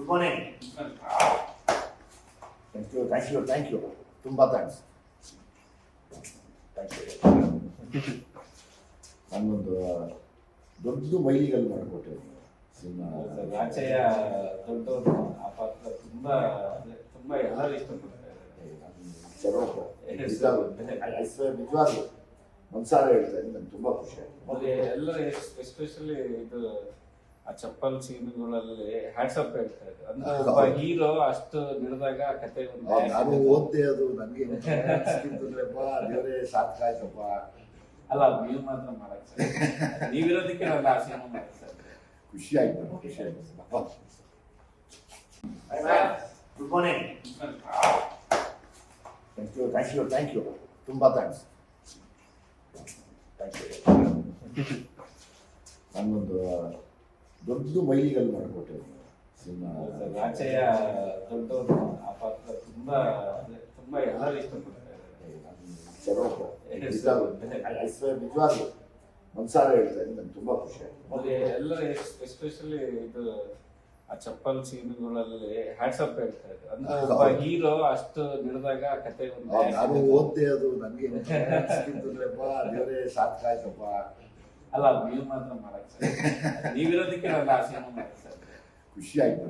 Good morning. Thank you ತುಂಬ thanks. ನಾನೊಂದು ದೊಡ್ಡ ಮೈಲಿಗಲ್ಲಿ ಮಾಡಿಕೊಟ್ಟೆ ಸಿನಿಮಾ. ಆಚೆಯ ದೊಡ್ಡವರು ಆ ಪಾತ್ರ ತುಂಬಾ ತುಂಬಾ ಎಲ್ಲರೂ ಇಷ್ಟಪಡ್ತಾರೆ. ನಿಜವಾಗ್ಲು ಮನ್ಸಾರ ಹೇಳ್ತಾ ಇದ್ದೀನಿ, ನಂಗೆ ತುಂಬ ಖುಷಿ ಆಯ್ತು. ಎಲ್ಲರೂ ಎಸ್ಪೆಷಲಿ ಇದು ಆ ಚಪ್ಪಲ್ ಸೀನ್ಗಳಲ್ಲಿ ಹ್ಯಾಟ್ಸಪ್ ಹೇಳ್ತಾರೆ. ಅಂದ್ರೆ ಒಬ್ಬ ಹೀರೋ ಅಷ್ಟು ನಡೆದಾಗ ಕತೆ ನಾನು ಓದ್ತೆ, ಅದು ನನಗೆ ದೇವರೇ ಸಾರ್ಥಕ ಆಯ್ತಪ್ಪ. ಅಲ್ಲ, ನೀವು ಮಾತ್ರ ಮಾಡಕ್ ನೀವಿರೋದಕ್ಕೆ ನಾನು ಆ ಸಿನಿಮಾ ಮಾಡಕ್ ಸರ್ ಖುಷಿ ಆಯ್ತು. Good morning. ಥ್ಯಾಂಕ್ ಯು ತುಂಬ ಥ್ಯಾಂಕ್ಸ್. ನಾನೊಂದು ದೊಡ್ಡ ಮೈಲಿಗಲ್ಲಿ ಮಾಡಿಕೊಟ್ಟೆ ಸಿನಿಮಾ. ಆಚೆಯ ದೊಡ್ಡವರು ಆ ಪಾತ್ರ ತುಂಬಾ ತುಂಬಾ ಎಲ್ಲರೂ ಇಷ್ಟಪಡ್ತಾರೆ. ನಿಜವಾಗ್ಲು ಮನ್ಸಾರ ಹೇಳ್ತಾ ಇದ್ದೀನಿ, ನಂಗೆ ತುಂಬ ಖುಷಿ ಆಯ್ತು. ಎಲ್ಲರೂ ಎಸ್ಪೆಷಲಿ ಇದು ಆ ಚಪ್ಪಲ್ ಸೀನ್ಗಳಲ್ಲಿ ಹ್ಯಾಟ್ಸಪ್ ಹೇಳ್ತಾರೆ. ಅಂದ್ರೆ ಒಬ್ಬ ಹೀರೋ ಅಷ್ಟು ನಡೆದಾಗ ಕತೆ ನಾನು ಓದ್ತೆ, ಅದು ನನಗೆ ದೇವರೇ ಸಾರ್ಥಕ ಆಯ್ತಪ್ಪ. ಅಲ್ಲ, ನೀವು ಮಾತ್ರ ಮಾಡಕ್ ಸರ್ ನೀವಿರೋದಕ್ಕೆ ನಾನು ಆ ಸಿನಿಮಾ ಮಾಡಕ್ ಸರ್ ಖುಷಿ ಆಯ್ತು.